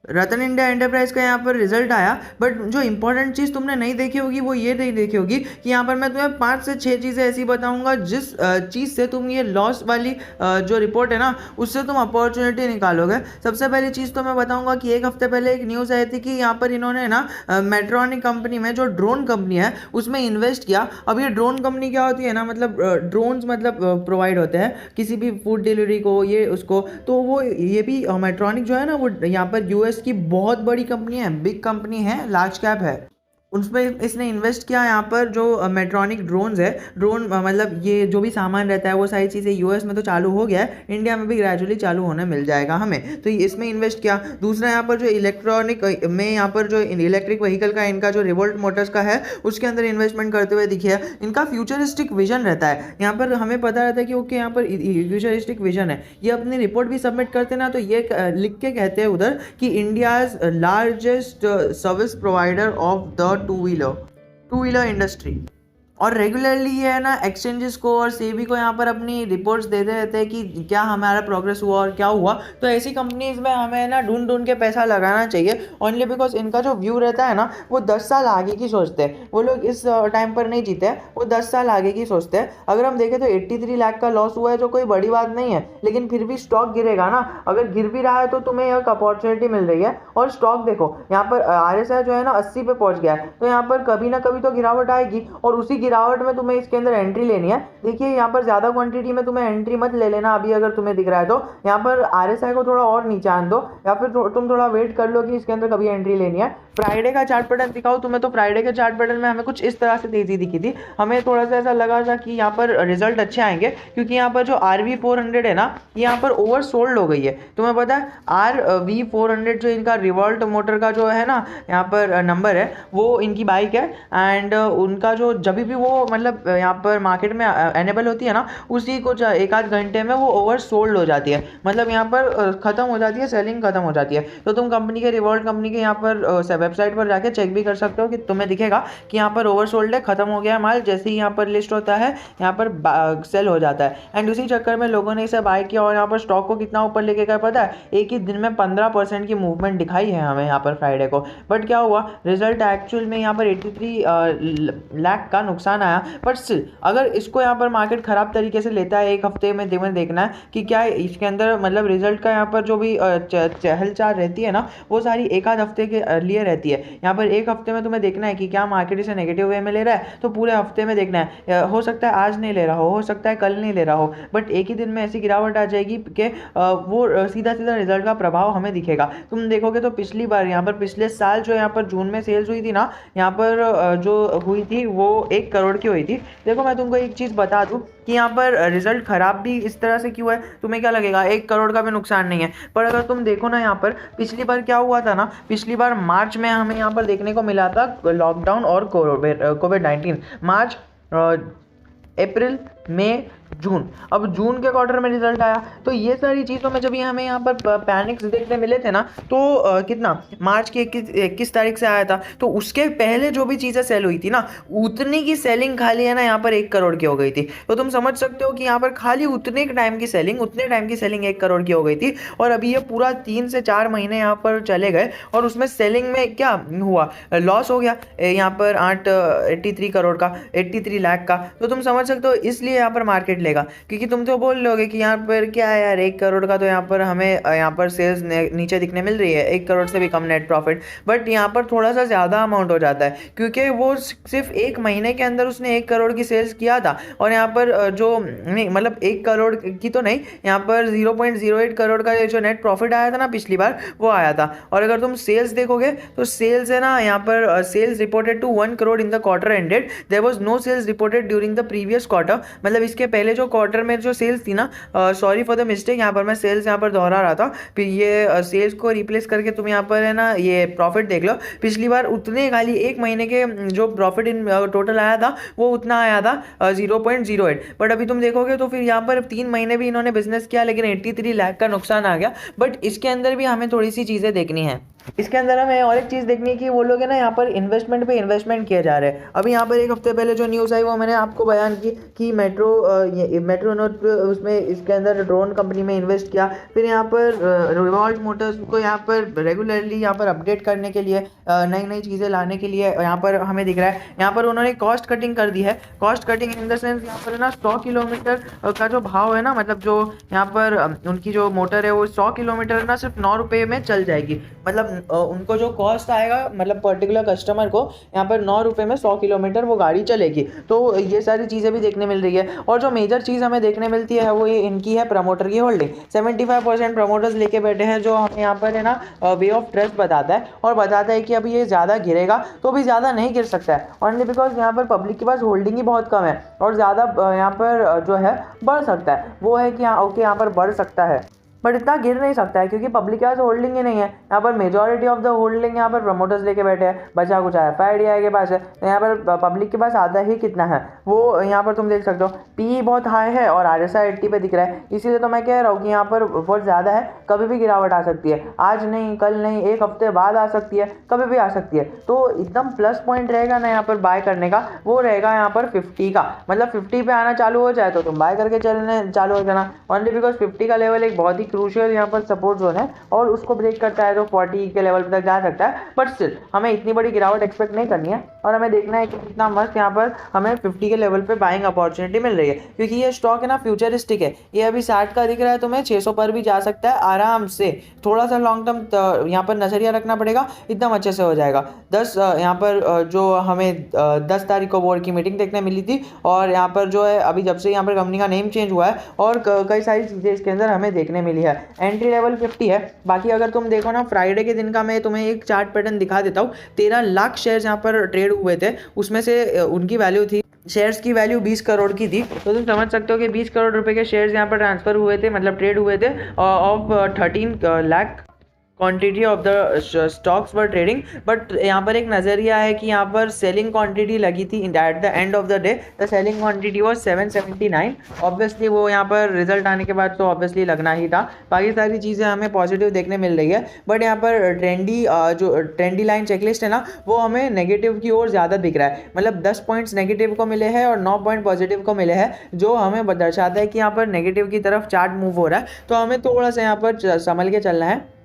रतन India enterprise का यहाँ पर रिजल्ट आया, बट जो इंपॉर्टेंट चीज़ तुमने नहीं देखी होगी वो ये नहीं देखी होगी कि यहाँ पर मैं तुम्हें 5 से 6 चीज़ें ऐसी बताऊंगा जिस चीज़ से तुम ये लॉस वाली जो रिपोर्ट है ना उससे तुम अपॉर्चुनिटी निकालोगे। सबसे पहली चीज़ तो मैं बताऊंगा कि एक हफ्ते पहले एक न्यूज़ आई थी कि यहाँ पर इन्होंने ना मेट्रॉनिक कंपनी में, जो ड्रोन कंपनी है, उसमें इन्वेस्ट किया। अब ये ड्रोन कंपनी क्या होती है ना, मतलब ड्रोन्स मतलब प्रोवाइड होते हैं किसी भी फूड डिलीवरी को, ये उसको, तो वो ये भी मेट्रॉनिक जो है ना वो यहाँ पर यूएस की बहुत बड़ी कंपनी है, बिग कंपनी है, लार्ज कैप है। उसमें इसने इन्वेस्ट किया यहाँ पर जो मेट्रॉनिक ड्रोन्स है, ड्रोन मतलब ये जो भी सामान रहता है वो सारी चीज़ें यूएस में तो चालू हो गया है, इंडिया में भी ग्रेजुअली चालू होने मिल जाएगा हमें, तो इसमें इन्वेस्ट किया। दूसरा यहाँ पर जो इलेक्ट्रॉनिक में यहाँ पर जो इलेक्ट्रिक व्हीकल का इनका जो रिवोल्ट मोटर्स का है उसके अंदर इन्वेस्टमेंट करते हुए दिखे है। इनका फ्यूचरिस्टिक विजन रहता है, यहाँ पर हमें पता रहता है कि ओके यहाँ पर फ्यूचरिस्टिक विजन है। ये अपनी रिपोर्ट भी सबमिट करते ना तो ये लिख के कहते हैं उधर कि India's largest service provider of the two wheeler industry. और रेगुलरली ये है ना एक्सचेंजेस को और सेबी को यहाँ पर अपनी रिपोर्ट्स देते रहते हैं कि क्या हमारा प्रोग्रेस हुआ और क्या हुआ। तो ऐसी कंपनीज में हमें ना ढूंढ के पैसा लगाना चाहिए, ओनली बिकॉज इनका जो व्यू रहता है ना वो 10 साल आगे की सोचते हैं। वो लोग इस टाइम पर नहीं जीते हैं, वो 10 साल आगे की सोचते हैं। अगर हम देखें तो 83 लाख का लॉस हुआ है, जो कोई बड़ी बात नहीं है, लेकिन फिर भी स्टॉक गिरेगा ना। अगर गिर भी रहा है तो तुम्हें एक अपॉर्चुनिटी मिल रही है। और स्टॉक देखो यहाँ पर RSI जो है ना 80 पे पहुंच गया है, तो यहाँ पर कभी ना कभी तो गिरावट आएगी और उसी गिरावट में तुम्हें इसके अंदर एंट्री लेनी है। देखिए यहाँ पर ज्यादा क्वांटिटी में तुम्हें एंट्री मत ले लेना अभी, अगर तुम्हें दिख रहा है तो यहाँ पर RSI को थोड़ा और नीचे आन दो, या फिर तुम थोड़ा वेट कर लो कि इसके अंदर कभी एंट्री लेनी है। फ्राइडे का चार्ट पैटर्न दिखाओ तुम्हें, तो फ्राइडे के चार्ट पैटर्न में हमें कुछ इस तरह से तेजी दिखी थी। हमें थोड़ा सा ऐसा लगा था कि यहाँ पर रिजल्ट अच्छे आएंगे, क्योंकि यहाँ पर जो RV400 है ना यहाँ पर ओवर सोल्ड हो गई है। तुम्हें पता है RV400 जो इनका रिवॉल्ट मोटर का जो है ना यहाँ पर नंबर है, वो इनकी बाइक है। एंड उनका जो जब भी वो मतलब यहाँ पर मार्केट में एनेबल होती है ना, उसी कुछ एक आध घंटे में वो ओवर सोल्ड हो जाती है, मतलब यहाँ पर खत्म हो जाती है, सेलिंग खत्म हो जाती है। तो तुम कंपनी के रिवॉल्ट कंपनी के यहाँ पर वेबसाइट पर जाके चेक भी कर सकते हो कि तुम्हें दिखेगा कि यहाँ पर ओवर सोल्ड है, खत्म हो गया माल। जैसे ही यहाँ पर लिस्ट होता है यहाँ पर सेल हो जाता है। एंड उसी चक्कर में लोगों ने इसे बाय किया और यहाँ पर स्टॉक को कितना ऊपर लेके गया पता है, एक ही दिन में 15% की मूवमेंट दिखाई है हमें यहाँ पर फ्राइडे को। बट क्या हुआ, रिजल्ट एक्चुअल में यहाँ पर 83 लाख का नुकसान आया। बट स्टिल अगर इसको यहाँ पर मार्केट खराब तरीके से लेता है, एक हफ्ते में देखना है कि क्या इसके अंदर मतलब रिजल्ट का यहाँ पर जो भी चहल चाल रहती है ना वो सारी एक आध हफ्ते के लिए रहती है। यहाँ पर एक हफ्ते में तुम्हें देखना है कि क्या मार्केट इसे नेगेटिव वे में ले रहा है, तो पूरे हफ्ते में देखना है। हो सकता है आज नहीं ले रहा हो सकता है कल नहीं ले रहा हो, बट एक ही दिन में ऐसी गिरावट आ जाएगी कि वो सीधा रिजल्ट का प्रभाव हमें दिखेगा। तुम देखोगे तो पिछली बार यहाँ पर पिछले साल जो यहाँ पर जून में सेल्स हुई थी ना, यहाँ पर जो हुई थी वो 1 करोड़ की हुई थी। देखो मैं तुमको एक चीज़ बता दूं कि यहाँ पर रिजल्ट खराब भी इस तरह से क्यों है, तुम्हें क्या लगेगा 1 करोड़ का भी नुकसान नहीं है। पर अगर तुम देखो ना यहाँ पर पिछली बार क्या हुआ था ना, पिछली बार मार्च में हमें यहाँ पर देखने को मिला था लॉकडाउन और कोविड-19। मार्च, अप्रैल, मई, जून, अब जून के क्वार्टर में रिजल्ट आया। तो ये सारी चीज़ों में जब ये हमें यहाँ पर पैनिक्स देखने मिले थे ना, तो कितना मार्च की 21 तारीख से आया था, तो उसके पहले जो भी चीज़ें सेल हुई थी ना उतनी की सेलिंग खाली है ना यहाँ पर 1 करोड़ की हो गई थी। तो तुम समझ सकते हो कि यहाँ पर खाली उतने टाइम की सेलिंग 1 करोड़ की हो गई थी। और अभी ये पूरा 3 से 4 महीने यहाँ पर चले गए और उसमें सेलिंग में क्या हुआ, लॉस हो गया यहाँ पर 83 करोड़ का, 83 लाख का। तो तुम समझ सकते हो इसलिए यहाँ पर मार्केट लेगा, क्योंकि तुम तो बोल लोगे कि यहाँ पर क्या है यार 1 करोड़ का तो यहाँ पर हमें यहाँ पर सेल्स नीचे दिखने मिल रही है, 1 करोड़ से भी कम नेट प्रॉफिट। बट यहाँ पर थोड़ा सा ज़्यादा अमाउंट हो जाता है, क्योंकि वो सिर्फ 1 महीने के अंदर उसने 1 करोड़ की सेल्स किया था। और यहाँ पर जो नहीं मतलब 1 करोड़ की तो नहीं, यहाँ पर 0.08 करोड़ का जो नेट प्रॉफिट आया था ना पिछली बार वो आया था। और अगर तुम सेल्स देखोगे तो सेल्स है ना यहाँ पर sales reported to 1 crore in the quarter ended, there was no sales reported during the previous quarter. मतलब इसके पहले जो क्वार्टर में जो सेल्स थी ना, सॉरी फॉर द मिस्टेक, यहाँ पर मैं सेल्स यहाँ पर दोहरा रहा था, फिर ये सेल्स को रिप्लेस करके तुम यहाँ पर है ना ये प्रॉफिट देख लो। पिछली बार उतने खाली 1 महीने के जो प्रॉफिट इन टोटल आया था वो उतना आया था 0.08। बट अभी तुम देखोगे तो फिर यहाँ पर 3 महीने भी इन्होंने बिजनेस किया, लेकिन 83 लाख का नुकसान आ गया। बट इसके अंदर भी हमें थोड़ी सी चीज़ें देखनी है। इसके अंदर हमें और एक चीज़ देखनी है कि वो लोग है ना यहाँ पर इन्वेस्टमेंट पे इन्वेस्टमेंट किए जा रहे हैं। अभी यहाँ पर एक हफ्ते पहले जो न्यूज़ आई वो मैंने आपको बयान की कि मेट्रो नोट उसमें इसके अंदर ड्रोन कंपनी में इन्वेस्ट किया। फिर यहाँ पर रिवॉल्ट मोटर्स को यहाँ पर रेगुलरली यहाँ पर अपडेट करने के लिए, नई नई चीज़ें लाने के लिए यहाँ पर हमें दिख रहा है यहाँ पर उन्होंने कॉस्ट कटिंग कर दी है। Cost cutting in the sense यहाँ पर है ना 100 किलोमीटर का जो भाव है ना, मतलब जो यहाँ पर उनकी जो मोटर है वो 100 किलोमीटर ना सिर्फ 9 रुपये में चल जाएगी। मतलब उनको जो कॉस्ट आएगा, मतलब पर्टिकुलर कस्टमर को यहाँ पर 9 रुपये में 100 किलोमीटर वो गाड़ी चलेगी। तो ये सारी चीज़ें भी देखने मिल रही है। और जो मेजर चीज़ हमें देखने मिलती है वो ये इनकी है प्रमोटर की होल्डिंग। 75% प्रमोटर्स लेके बैठे हैं, जो हमें यहाँ पर है ना वे ऑफ ट्रस्ट बताता है और बताता है कि अभी ये ज़्यादा गिरेगा तो भी ज़्यादा नहीं गिर सकता है, ओनली बिकॉज यहाँ पर पब्लिक के पास होल्डिंग ही बहुत कम है और ज़्यादा यहाँ पर जो है बढ़ सकता है। वो है कि हाँ ओके यहाँ पर बढ़ सकता है बट इतना गिर नहीं सकता है क्योंकि पब्लिक के पास होल्डिंग ही नहीं है। यहाँ पर मेजॉरिटी ऑफ द होल्डिंग यहाँ पर प्रमोटर्स लेके बैठे हैं, बचा कुछ है FIDI के पास है। तो यहाँ पर पब्लिक के पास आधा ही कितना है वो यहाँ पर तुम देख सकते हो। PE बहुत हाई है और RSI 80 पे दिख रहा है, इसीलिए तो मैं कह रहा हूँ कि यहाँ पर बहुत ज़्यादा है, कभी भी गिरावट आ सकती है। आज नहीं, कल नहीं, एक हफ्ते बाद आ सकती है, कभी भी आ सकती है। तो एकदम प्लस पॉइंट रहेगा ना यहाँ पर बाय करने का, वो रहेगा यहाँ पर 50 का। मतलब 50 पे आना चालू हो जाए तो तुम बाय करके चलने चालू हो जाना, ओनली बिकॉज 50 का लेवल एक बहुत ही क्रूशियल यहाँ पर सपोर्ट जोन है और उसको ब्रेक करता है तो 40 के लेवल तक जा सकता है। बट स्टिल हमें इतनी बड़ी गिरावट एक्सपेक्ट नहीं करनी है और हमें देखना है कि कितना मस्त यहाँ पर हमें 50 के लेवल पे बाइंग अपॉर्चुनिटी मिल रही है, क्योंकि ये स्टॉक है ना फ्यूचरिस्टिक है। ये अभी 60 का दिख रहा है, तुम्हें 600 पर भी जा सकता है आराम से। थोड़ा सा लॉन्ग टर्म यहाँ पर नजरिया रखना पड़ेगा, एकदम अच्छे से हो जाएगा। 10 यहाँ पर जो हमें 10 तारीख को बोर्ड की मीटिंग देखने मिली थी और यहाँ पर जो है अभी जब से यहाँ पर कंपनी का नेम चेंज हुआ है और कई सारी चीज़ें इसके अंदर हमें देखने मिली है। एंट्री लेवल 50 है। बाकी अगर तुम देखो ना फ्राइडे के दिन का मैं तुम्हें एक चार्ट पैटर्न दिखा देता हूँ। 13 लाख शेयर्स यहाँ पर ट्रेड हुए थे, उसमें से उनकी वैल्यू थी, शेयर्स की वैल्यू 20 करोड़ की थी। तो तुम समझ सकते हो कि 20 करोड़ रुपए के शेयर्स यहाँ पर ट्रांसफर हुए थे, मतलब ट्रेड हुए थे of 13 lakh quantity of the stocks were trading. But यहाँ पर एक नज़रिया है कि यहाँ पर सेलिंग क्वांटिटी लगी थी at the end of the day. The selling quantity was 779। Obviously वो यहाँ पर रिजल्ट आने के बाद तो ऑब्वियसली लगना ही था। बाकी सारी चीज़ें हमें पॉजिटिव देखने मिल रही है, बट यहाँ पर जो ट्रेंडी लाइन चेकलिस्ट है ना वो हमें नेगेटिव की ओर ज़्यादा दिख रहा है। मतलब 10 पॉइंट्स नेगेटिव को मिले हैं और 9 पॉइंट पॉजिटिव को मिले हैं, जो हमें दर्शाता है कि यहाँ पर नेगेटिव की तरफ चार्ट मूव हो रहा है। तो हमें थोड़ा सा यहाँ पर संभल के चलना है।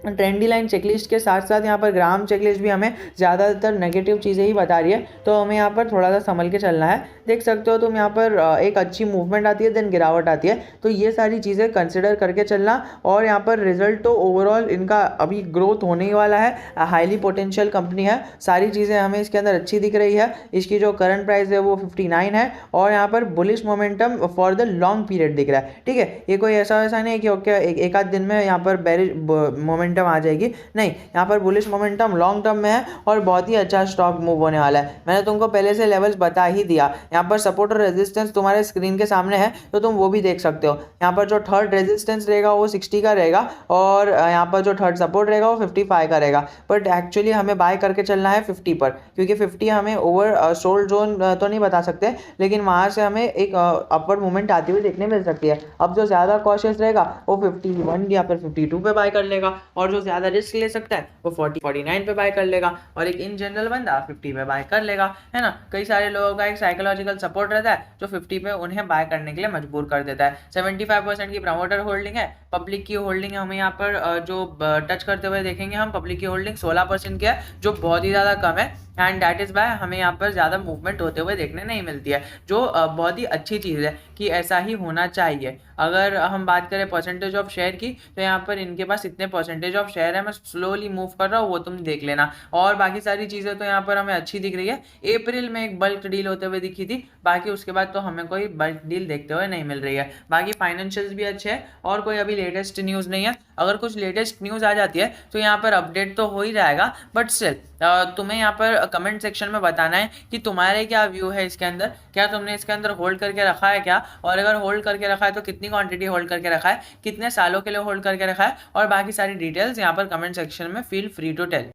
ट्रेंडी लाइन चेकलिस्ट के साथ साथ यहाँ पर ग्राम चेकलिस्ट भी हमें ज़्यादातर नेगेटिव चीज़ें ही बता रही है, तो हमें यहाँ पर थोड़ा सा संभल के चलना है। देख सकते हो तुम यहाँ पर एक अच्छी मूवमेंट आती है, देन गिरावट आती है, तो ये सारी चीज़ें कंसिडर करके चलना। और यहाँ पर रिजल्ट तो ओवरऑल इनका अभी ग्रोथ होने ही वाला है, हाईली पोटेंशियल कंपनी है, सारी चीज़ें हमें इसके अंदर अच्छी दिख रही है। इसकी जो करंट प्राइस है वो 59 है और यहाँ पर bullish momentum for the long period दिख रहा है। ठीक है, ये कोई ऐसा वैसा नहीं है कि ओके एक आध दिन में यहाँ पर बेरिश मोमेंटम आ जाएगी, नहीं, यहाँ पर बुलिश मोमेंटम लॉन्ग टर्म में है और बहुत ही अच्छा स्टॉक मूव होने वाला है। मैंने तुमको पहले से लेवल्स बता ही दिया। यहाँ पर सपोर्ट और रेजिस्टेंस तुम्हारे स्क्रीन के सामने है, तो तुम वो भी देख सकते हो। यहाँ पर जो थर्ड रेजिस्टेंस रहेगा वो 60 का रहेगा और यहाँ पर जो थर्ड सपोर्ट रहेगा वो 55 का रहेगा। बट एक्चुअली हमें बाय करके चलना है 50 पर, क्योंकि 50 हमें ओवर सोल्ड जोन तो नहीं बता सकते, लेकिन वहाँ से हमें एक अपवर्ड मूवमेंट आती हुई देखने मिल सकती है। अब जो ज़्यादा कॉशियस रहेगा वो 51 या फिर 52 पे बाय कर लेगा और जो ज़्यादा रिस्क ले सकता है वो 49 पे बाय कर लेगा और एक इन जनरल बंदा 50 पे बाय कर लेगा, है ना। कई सारे लोगों का एक साइकोलॉजिकल सपोर्ट रहता है जो 50 पे उन्हें बाय करने के लिए मजबूर कर देता है। 75% की प्रमोटर होल्डिंग है। पब्लिक की होल्डिंग हमें यहाँ पर जो टच करते हुए देखेंगे हम, पब्लिक की होल्डिंग 16% की है, जो बहुत ही ज़्यादा कम है एंड दैट इज़ बाय हमें यहाँ पर ज़्यादा मूवमेंट होते हुए देखने नहीं मिलती है, जो बहुत ही अच्छी चीज़ है कि ऐसा ही होना चाहिए। अगर हम बात करें परसेंटेज ऑफ शेयर की, तो यहाँ पर इनके पास इतने परसेंटेज ऑफ शेयर है, मैं स्लोली मूव कर रहा हूँ, वो तुम देख लेना। और बाकी सारी चीज़ें तो यहाँ पर हमें अच्छी दिख रही है। अप्रैल में एक बल्क डील होते हुए दिखी थी, बाकी उसके बाद तो हमें कोई बल्क डील देखते हुए नहीं मिल रही है। बाकी फाइनेंशियल्स भी अच्छे हैं और कोई अभी लेटेस्ट न्यूज़ नहीं है। अगर कुछ लेटेस्ट न्यूज़ आ जाती है तो यहाँ पर अपडेट तो हो ही जाएगा, बट स्टिल तुम्हें यहाँ पर कमेंट सेक्शन में बताना है कि तुम्हारे क्या व्यू है इसके अंदर, क्या तुमने इसके अंदर होल्ड करके रखा है क्या, और अगर होल्ड करके रखा है तो कितनी क्वांटिटी होल्ड करके रखा है, कितने सालों के लिए होल्ड करके रखा है, और बाकी सारी डिटेल्स यहाँ पर कमेंट सेक्शन में फील फ्री टू टेल।